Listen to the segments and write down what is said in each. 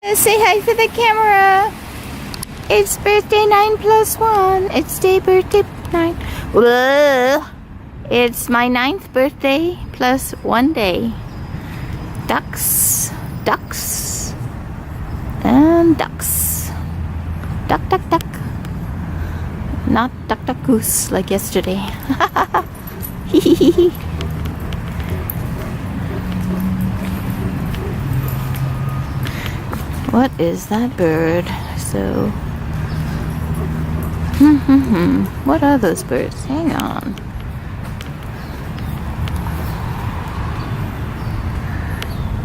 Say hi for the camera. It's birthday 9+1. It's day birthday 9. Whoa. It's my 9th birthday plus 1 day. Ducks, ducks, and ducks. Duck, duck, duck. Not duck, duck, goose like yesterday. What is that bird? So, what are those birds? Hang on.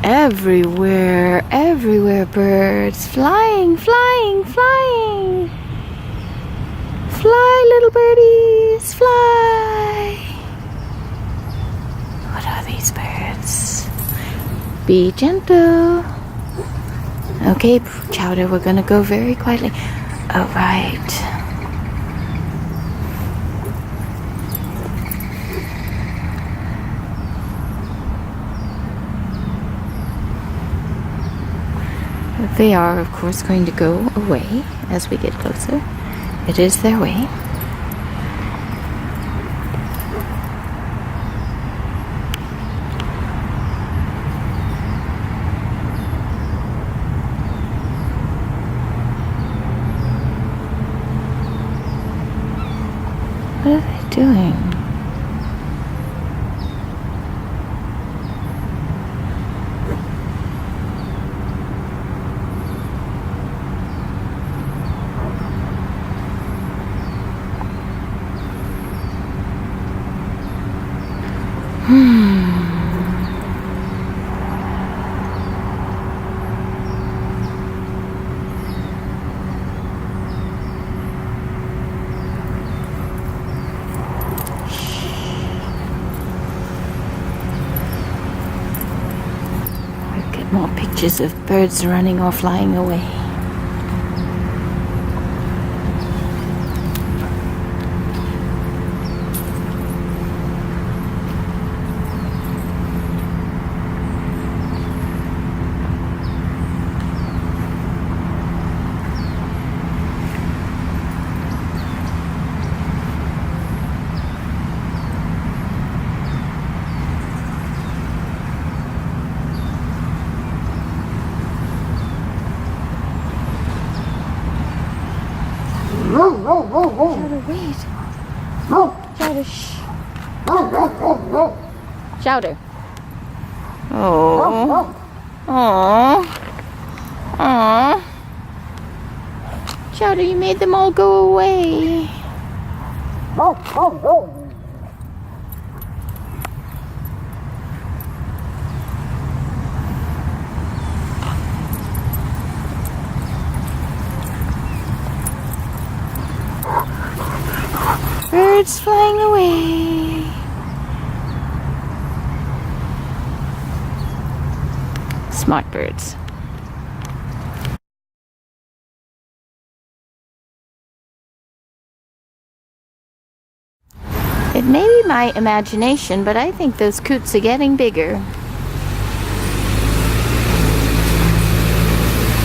Everywhere, everywhere birds. Flying, flying, flying. Fly, little birdies, fly. What are these birds? Be gentle. Okay, Chowder, we're gonna go very quietly. All right. They are, of course, going to go away as we get closer. It is their way. What are they doing? Get more pictures of birds running or flying away. Chowder, wait. Chowder, shh. Chowder. Oh. Oh. Oh. Chowder, you made them all go away. Birds flying away. Smart birds. It may be my imagination, but I think those coots are getting bigger.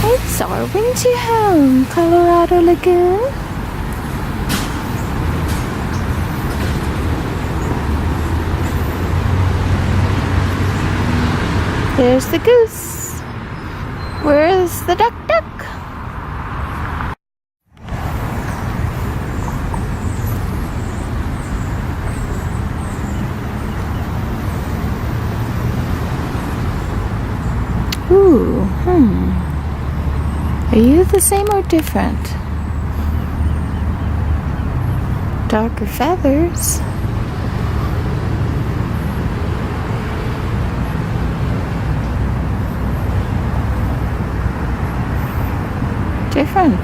It's our winter home, Colorado Lagoon. There's the goose. Where's the duck duck? Ooh, Are you the same or different? Darker feathers. Different.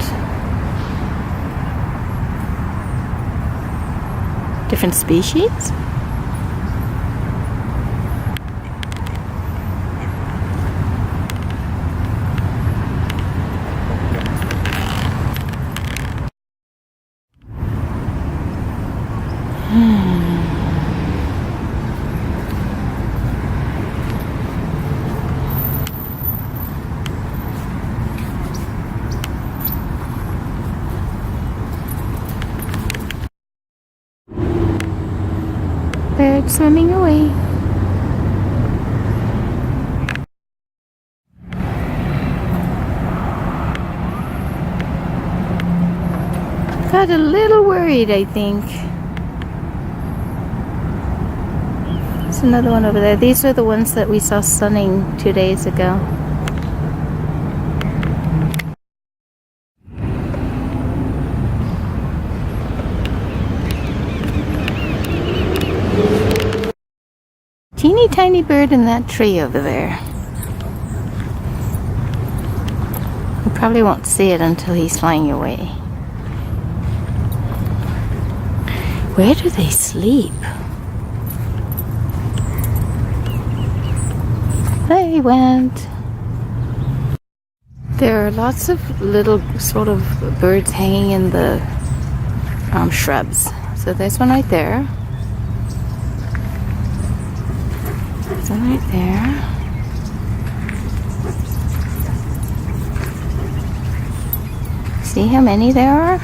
Different species? It's swimming away. Got a little worried, I think. There's another one over there. These are the ones that we saw sunning 2 days ago. Teeny tiny bird in that tree over there. You probably won't see it until he's flying away. Where do they sleep? There he went. There are lots of little sort of birds hanging in the shrubs. So there's one right there. There's one right there. See how many there are?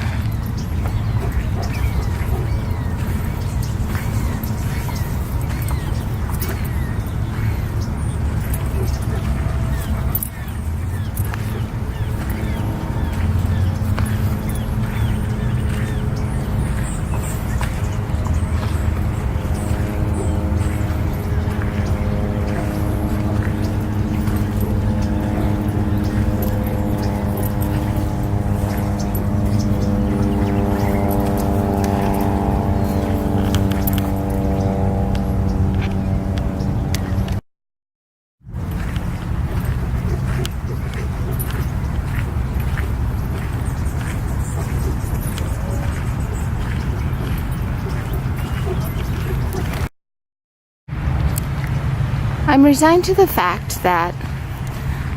I'm resigned to the fact that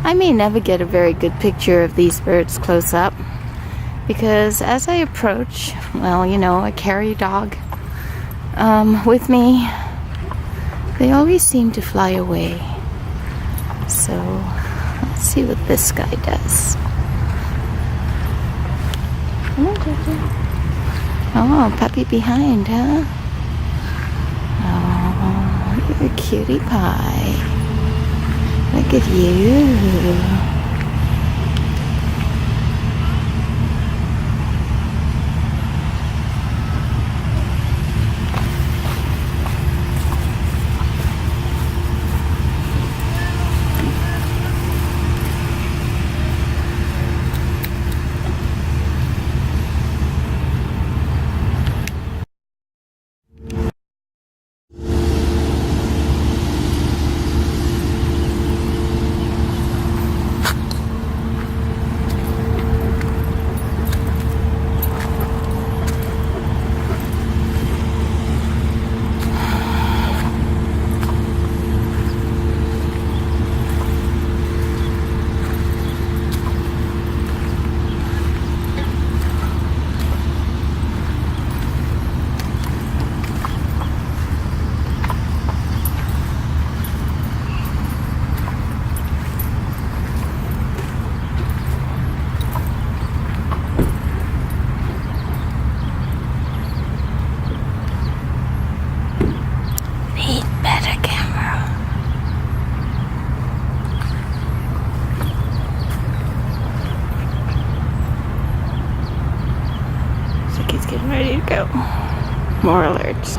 I may never get a very good picture of these birds close up, because as I approach, well, you know, I carry a dog with me, they always seem to fly away. So let's see what this guy does. Come on, Jojo. Oh, puppy behind, huh? Oh, you're a cutie pie. Look at you. Getting ready to go. More alerts.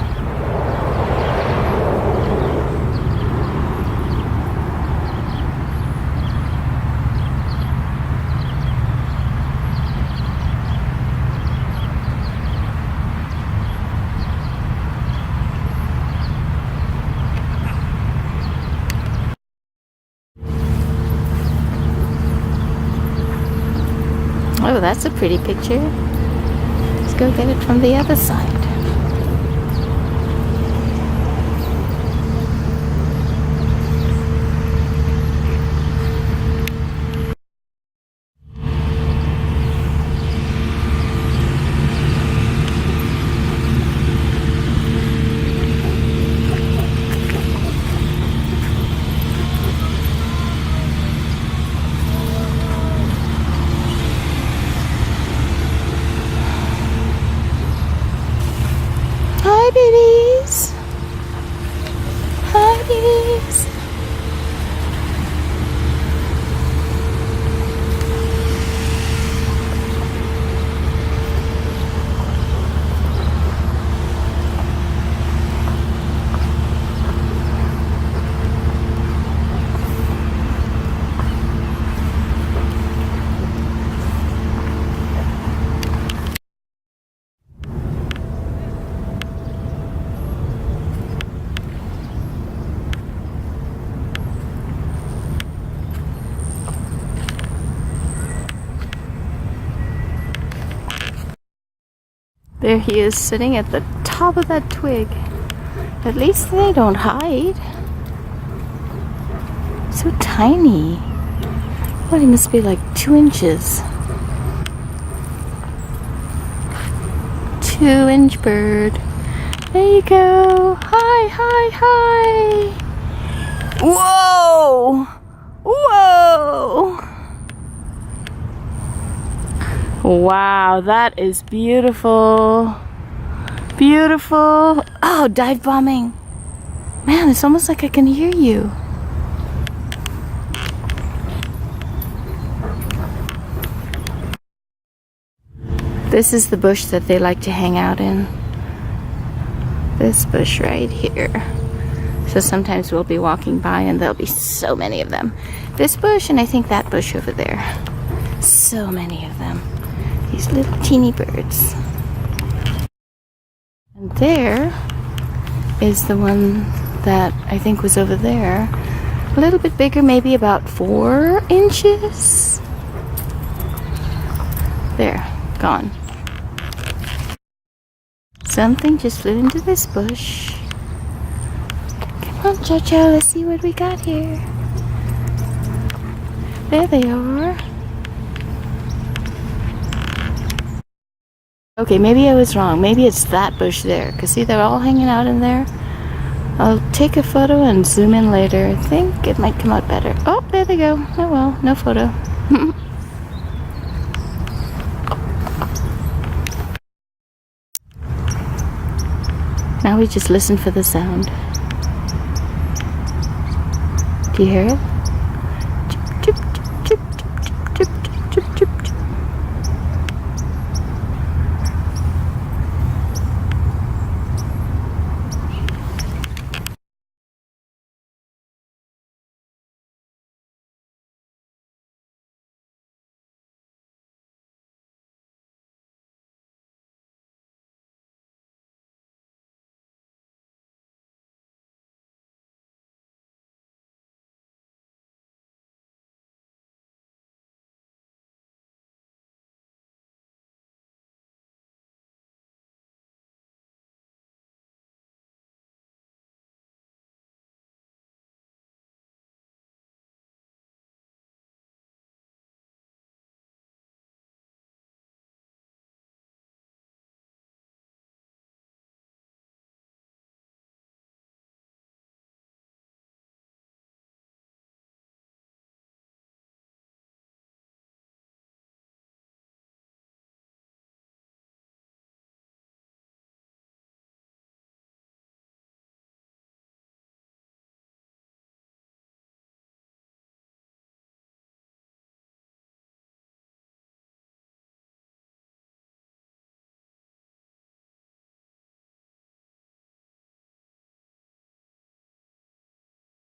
Oh, that's a pretty picture. Let's go get it from the other side. There he is sitting at the top of that twig. At least they don't hide. So tiny. What, he must be like 2 inches. 2-inch bird. There you go. Hi, hi, hi. Whoa! Whoa! Wow, that is beautiful. Beautiful. Oh, dive bombing. Man, it's almost like I can hear you. This is the bush that they like to hang out in. This bush right here. So sometimes we'll be walking by and there'll be so many of them. This bush and I think that bush over there. So many of them. These little teeny birds. And there is the one that I think was over there. A little bit bigger, maybe about 4 inches. There, gone. Something just flew into this bush. Come on, Chow, let's see what we got here. There they are. Okay, maybe I was wrong. Maybe it's that bush there. Because see, they're all hanging out in there. I'll take a photo and zoom in later. I think it might come out better. Oh, there they go. Oh well, no photo. Now we just listen for the sound. Do you hear it?